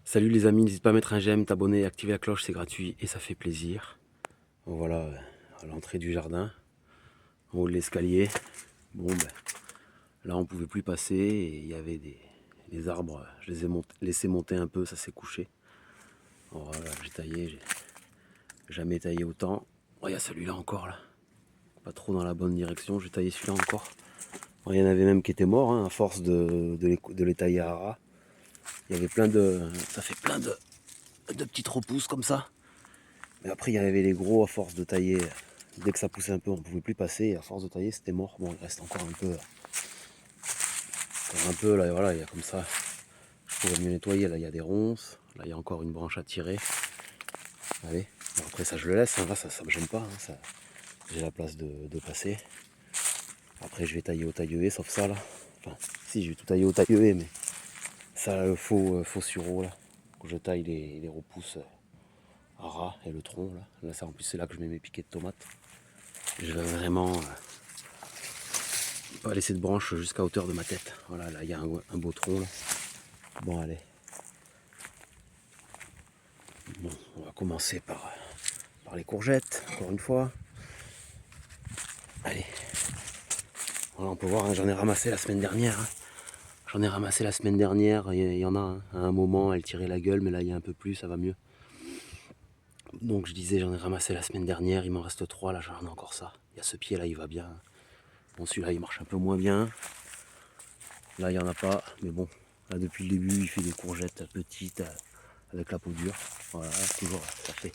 Salut les amis, n'hésite pas à mettre un j'aime, t'abonner, activer la cloche, c'est gratuit et ça fait plaisir. Donc voilà, à l'entrée du jardin, en haut de l'escalier. Bon ben, là on pouvait plus passer et il y avait des arbres, je les ai laissés monter un peu, ça s'est couché. Alors voilà, j'ai taillé, j'ai jamais taillé autant. Oh, il y a celui-là encore là, pas trop dans la bonne direction, j'ai taillé celui-là encore. Oh, il y en avait même qui étaient morts, hein, à force de les tailler à ras. Il y avait ça fait plein de petites repousses comme ça. Mais après, il y avait les gros, à force de tailler, dès que ça poussait un peu, on ne pouvait plus passer. Et à force de tailler, c'était mort. Bon, il reste encore un peu. Encore un peu, là, voilà, il y a comme ça. Je pourrais mieux nettoyer. Là, il y a des ronces. Là, il y a encore une branche à tirer. Allez. Bon, après, ça, je le laisse. Hein. Là, ça ne me gêne pas. Hein. Ça, j'ai la place de passer. Après, je vais tailler au taille-haie, sauf ça, là. Enfin, si, je vais tout tailler au taille-haie, mais ça, faux sureau, là. Quand je taille les repousses à ras et le tronc, là. Là, ça, en plus, c'est là que je mets mes piquets de tomates. Je vais vraiment pas laisser de branche jusqu'à hauteur de ma tête. Voilà, là il y a un beau tronc là. Bon allez. Bon, on va commencer par les courgettes, encore une fois. Allez. Voilà, on peut voir, hein, j'en ai ramassé la semaine dernière. Hein. J'en ai ramassé la semaine dernière, il y en a hein. À un moment elle tirait la gueule, mais là il y a un peu plus, ça va mieux. Donc je disais j'en ai ramassé la semaine dernière, il m'en reste 3, là j'en ai encore ça. Il y a ce pied là, il va bien. Bon celui-là il marche un peu moins bien. Là il n'y en a pas, mais bon, là depuis le début il fait des courgettes petites avec la peau dure. Voilà, toujours ça fait.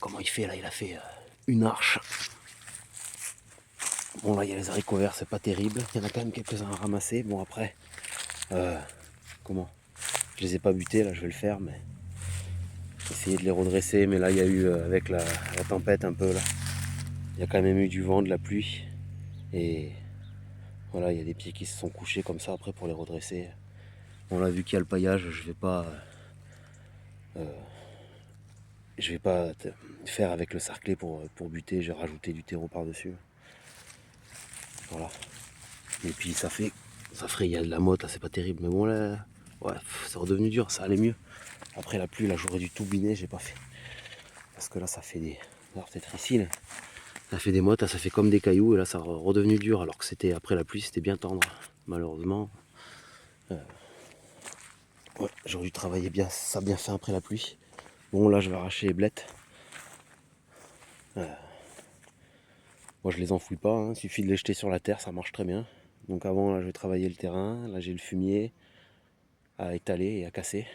Comment il fait là? Il a fait une arche. Bon là il y a les haricots verts, c'est pas terrible. Il y en a quand même quelques-uns à ramasser. Bon après, comment? Je les ai pas butés, là je vais le faire, mais essayer de les redresser. Mais là il y a eu avec la tempête un peu là. Il y a quand même eu du vent, de la pluie. Et voilà, il y a des pieds qui se sont couchés comme ça après pour les redresser. Bon là vu qu'il y a le paillage, je vais pas faire avec le sarclé pour buter, j'ai rajouté du terreau par-dessus. Voilà. Et puis ça ferait, il y a de la motte là, c'est pas terrible, mais bon là, ouais, c'est redevenu dur, ça allait mieux. Après la pluie là, j'aurais dû tout biner, j'ai pas fait. Parce que là ça fait des. Alors peut-être ici, là, ça fait des mottes, là, ça fait comme des cailloux, et là ça redevenu dur, alors que c'était après la pluie, c'était bien tendre. Malheureusement. Ouais, j'aurais dû travailler bien, ça bien fait après la pluie. Bon là je vais arracher les blettes. Moi je les enfouis pas, hein. Il suffit de les jeter sur la terre, ça marche très bien. Donc avant là je vais travailler le terrain, là j'ai le fumier à étaler et à casser.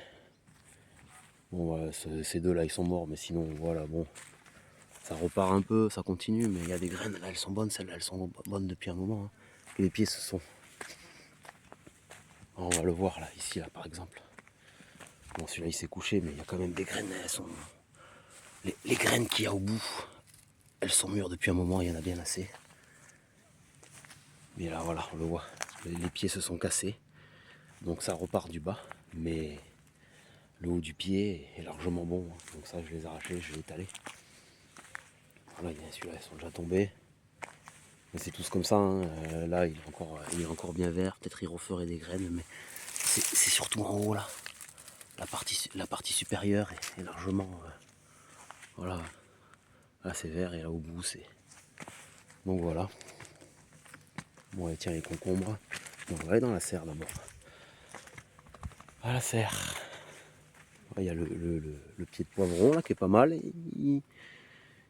Bon voilà, ces deux là ils sont morts, mais sinon voilà, bon, ça repart un peu, ça continue, mais il y a des graines, là elles sont bonnes, celles-là elles sont bonnes depuis un moment. Hein. Et les pieds se sont. On va le voir là, ici là par exemple. Bon celui-là il s'est couché, mais il y a quand même des graines, elles sont. Les graines qu'il y a au bout, elles sont mûres depuis un moment, il y en a bien assez. Mais là voilà, on le voit, les pieds se sont cassés, donc ça repart du bas, mais le haut du pied est largement bon, hein. Donc ça je les ai arrachés, je vais étaler. Voilà, celui-là ils sont déjà tombés. Mais c'est tous comme ça, hein. Là il est encore bien vert, peut-être il referait des graines, mais c'est surtout en haut là. La partie supérieure est largement. Voilà. Là c'est vert et là au bout c'est. Donc voilà. Bon allez, tiens les concombres. On va aller dans la serre d'abord. À la serre. Il y a le pied de poivron là qui est pas mal. Il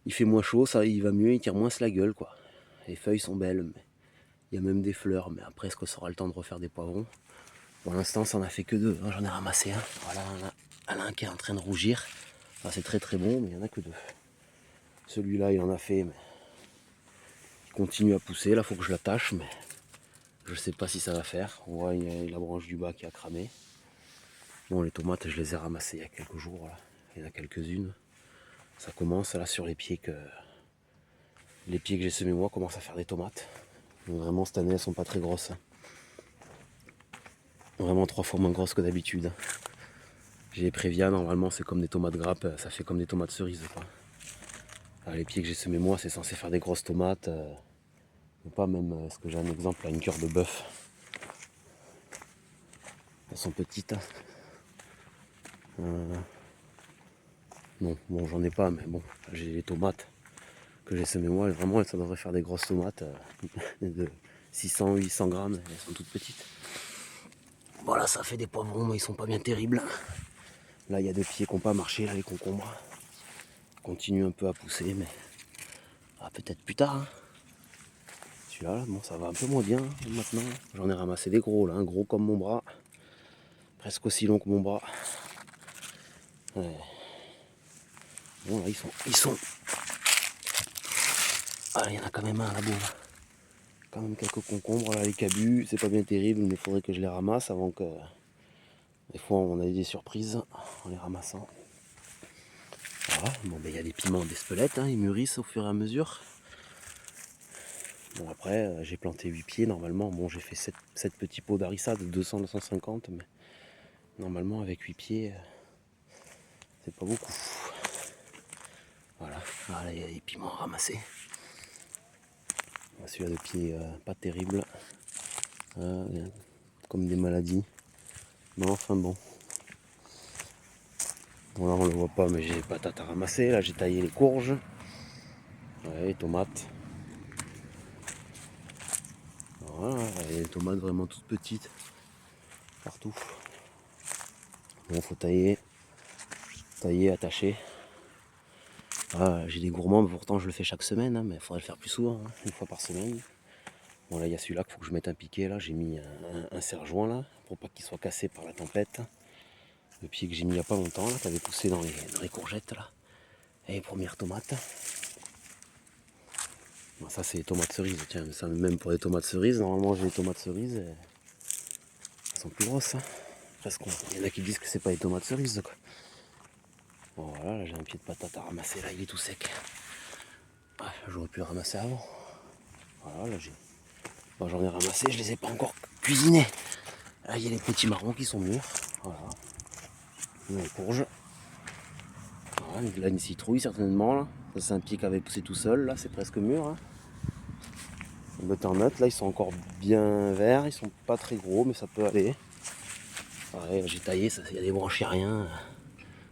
fait moins chaud, ça il va mieux, il tire moins la gueule quoi. Les feuilles sont belles, mais il y a même des fleurs, mais après est-ce que ça aura le temps de refaire des poivrons? Pour l'instant ça en a fait que deux, hein. J'en ai ramassé un. Voilà, il y en a un qui est en train de rougir. Enfin, c'est très très bon, mais il n'y en a que deux. Celui-là il en a fait, mais il continue à pousser, là faut que je l'attache, mais je sais pas si ça va faire. On voit il y a la branche du bas qui a cramé. Bon les tomates je les ai ramassées il y a quelques jours, là. Il y en a quelques-unes. Ça commence là sur les pieds que j'ai semés moi commencent à faire des tomates. Donc, vraiment cette année elles sont pas très grosses. Hein. Vraiment 3 fois moins grosses que d'habitude. J'ai les Prévia, normalement c'est comme des tomates grappes, ça fait comme des tomates cerises quoi. Alors, les pieds que j'ai semés moi c'est censé faire des grosses tomates. Pas même, est-ce que j'ai un exemple à une cœur de bœuf. Elles sont petites. Hein. Non, bon, j'en ai pas, mais bon, j'ai les tomates que j'ai semées moi. Et vraiment, ça devrait faire des grosses tomates de 600-800 grammes. Elles sont toutes petites. Voilà, ça fait des poivrons, mais ils sont pas bien terribles. Là, il y a deux pieds qui n'ont pas marché, là, les concombres. Continuent un peu à pousser, mais peut-être plus tard. Hein. Celui-là, bon, ça va un peu moins bien maintenant. J'en ai ramassé des gros, là, gros comme mon bras. Presque aussi long que mon bras. Ouais. Bon, là, ils sont... Ah, il y en a quand même un là-bas. Là. Quand même quelques concombres, là, les cabus. C'est pas bien terrible, mais il faudrait que je les ramasse avant que... Des fois, on a des surprises en les ramassant. Voilà, bon, ben, il y a des piments d'Espelette, hein, ils mûrissent au fur et à mesure. Bon, après, j'ai planté 8 pieds normalement. Bon, j'ai fait 7 petits pots d'harissa de 200-250, mais normalement, avec 8 pieds, c'est pas beaucoup. Voilà, il y a des piments ramassés. Celui-là de pied, pas terrible. Comme des maladies. Mais enfin bon. Bon, là, on le voit pas, mais j'ai des patates à ramasser. Là, j'ai taillé les courges. Ouais, les tomates. Voilà, il y a des tomates vraiment toutes petites. Partout. Bon, faut tailler, attacher. Ah, j'ai des gourmands, mais pourtant je le fais chaque semaine, hein, mais il faudrait le faire plus souvent, hein, une fois par semaine. Bon, là il y a celui-là qu'il faut que je mette un piquet. Là, j'ai mis un serre-joint là, pour pas qu'il soit cassé par la tempête. Le pied que j'ai mis il n'y a pas longtemps, là, qui avait poussé dans les courgettes là. Et les premières tomates. Bon, ça c'est les tomates cerises, tiens, ça, même pour les tomates cerises, normalement j'ai les tomates cerises. Elles sont plus grosses, hein. Presque. Il y en a qui disent que c'est pas les tomates cerises quoi. Bon voilà, là j'ai un pied de patate à ramasser, là il est tout sec. Ouais, j'aurais pu le ramasser avant. Voilà, là bon, j'en ai ramassé, je les ai pas encore cuisinés. Là il y a les petits marrons qui sont mûrs. Voilà. Les courges. Voilà, là une citrouille certainement là. Ça c'est un pied qui avait poussé tout seul, là c'est presque mûr. Hein. Les butternuts là ils sont encore bien verts, ils sont pas très gros mais ça peut aller. Pareil, j'ai taillé, il y a des branchies rien.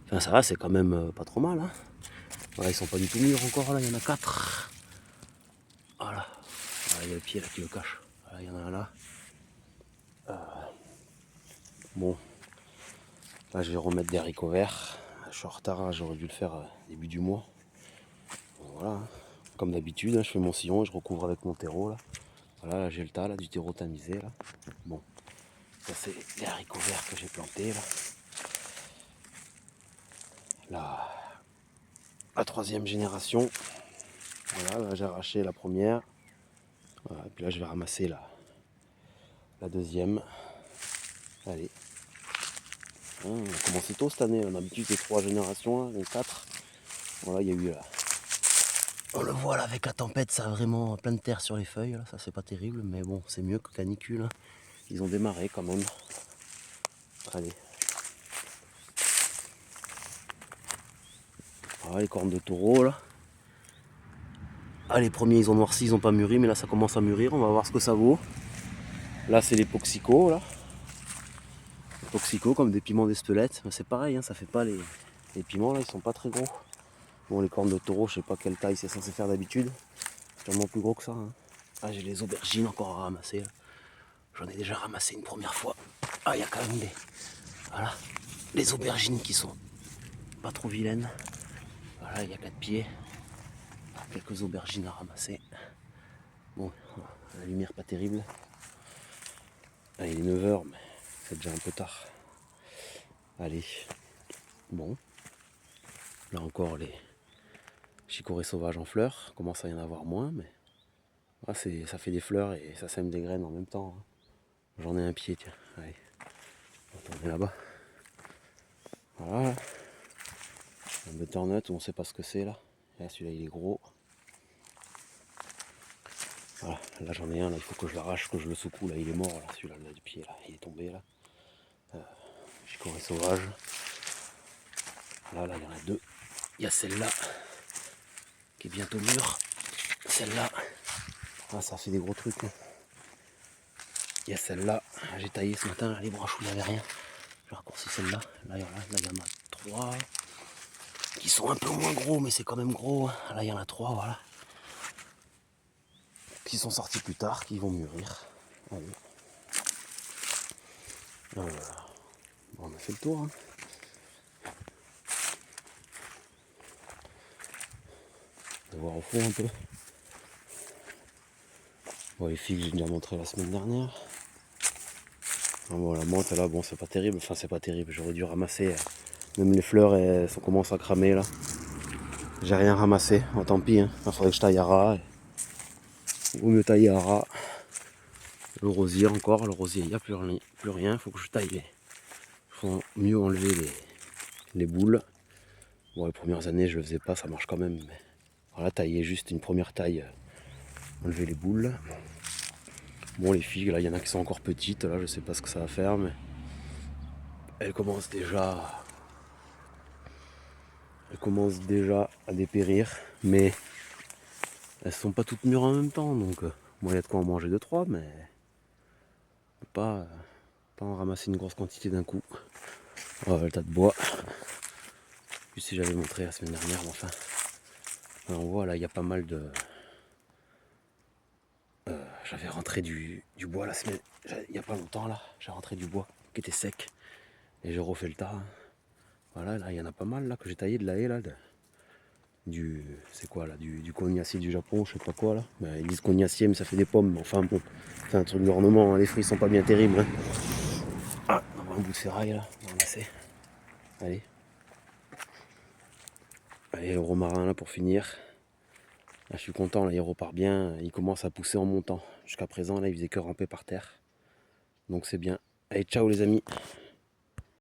Enfin ça va, c'est quand même pas trop mal. Hein. Voilà, ils sont pas du tout mûrs encore, là il y en a 4. Voilà. Voilà, il y a le pied là qui le cache. Voilà, il y en a un là. Bon, là je vais remettre des haricots verts. Je suis en retard, hein, j'aurais dû le faire début du mois. Bon, voilà, hein. Comme d'habitude, hein, je fais mon sillon et je recouvre avec mon terreau là. Voilà, là j'ai le tas là, du terreau tamisé là. Bon, ça c'est les haricots verts que j'ai plantés là. La troisième génération. Voilà, là j'ai arraché la première. Voilà, et puis là je vais ramasser la deuxième. Allez. On a commencé tôt cette année, on a l'habitude des 3 générations, là, les 4. Voilà, il y a eu là. On le voit là avec la tempête, ça a vraiment plein de terre sur les feuilles, là. Ça c'est pas terrible, mais bon, c'est mieux que canicule. Hein. Ils ont démarré quand même. Allez. Voilà les cornes de taureau là. Ah, les premiers ils ont noirci, ils ont pas mûri, mais là ça commence à mûrir, on va voir ce que ça vaut. Là c'est les poxicos là. Les poxicos comme des piments d'Espelette, c'est pareil, hein, ça fait pas les piments là, ils sont pas très gros. Bon les cornes de taureau, je sais pas quelle taille c'est censé faire d'habitude. Sûrement plus gros que ça. Hein. Ah j'ai les aubergines encore à ramasser là. J'en ai déjà ramassé une première fois. Ah il y a quand même des. Voilà. Les aubergines qui sont pas trop vilaines. Voilà, il y a 4 pieds. Quelques aubergines à ramasser. Bon, la lumière pas terrible. Ah, il est 9h, mais c'est déjà un peu tard. Allez. Bon. Là encore les chicorées sauvages en fleurs. Commence à y en avoir moins, mais ah, ça fait des fleurs et ça sème des graines en même temps. Hein. J'en ai un pied, tiens. Allez. On va tourner là-bas. Voilà. Un butternut, on sait pas ce que c'est là. Là celui-là il est gros. Voilà, là j'en ai un, là, il faut que je l'arrache, que je le secoue, là il est mort, là, celui-là là, du pied, là, il est tombé là. Chicorée sauvage. Là, il y en a 2. Il y a celle-là qui est bientôt mûre. Celle-là, ah, ça fait des gros trucs. Hein. Il y a celle-là, j'ai taillé ce matin, là, les branches où il n'y avait rien. J'ai raccourci celle-là, là il y en a 3 qui sont un peu moins gros, mais c'est quand même gros. Là, il y en a 3, voilà. Qui sont sortis plus tard, qui vont mûrir. Allez. Voilà. Bon, on a fait le tour. Hein. On va voir au fond un peu. Bon, les figues, j'ai déjà montré la semaine dernière. Bon, la menthe là, bon, c'est pas terrible. Enfin, c'est pas terrible. J'aurais dû ramasser. Même les fleurs, elles commencent à cramer là. J'ai rien ramassé. Oh, tant pis. Hein. Il faudrait que je taille à ras. Vaut mieux tailler à ras. Le rosier encore. Le rosier, il n'y a plus rien. Il faut que je taille. Il faut mieux enlever les boules. Bon, les premières années, je le faisais pas. Ça marche quand même. Mais voilà, tailler juste une première taille. Enlever les boules. Bon, les figues, là, il y en a qui sont encore petites. Là, je sais pas ce que ça va faire, mais elles commencent déjà à dépérir. Mais elles sont pas toutes mûres en même temps. Donc, bon, il y a de quoi en manger 2-3, mais pas en ramasser une grosse quantité d'un coup. Voilà le tas de bois. Puis si j'avais montré la semaine dernière, mais enfin. Alors, on voit là, il y a pas mal de. J'avais rentré du bois la semaine. Il n'y a pas longtemps là. J'ai rentré du bois qui était sec. Et j'ai refait le tas. Voilà, là, il y en a pas mal là que j'ai taillé de la haie là. C'est quoi là, du cognacier du Japon, je sais pas quoi là. Ben, ils disent cognacier, mais ça fait des pommes. Enfin bon, c'est un truc d'ornement. Hein. Les fruits sont pas bien terribles. Hein. Ah, on va un bout de ferraille là. On va ramasser. Allez. Allez, le romarin là pour finir. Là, je suis content, là, il repart bien. Il commence à pousser en montant. Jusqu'à présent, là, il faisait que ramper par terre. Donc c'est bien. Allez, ciao les amis.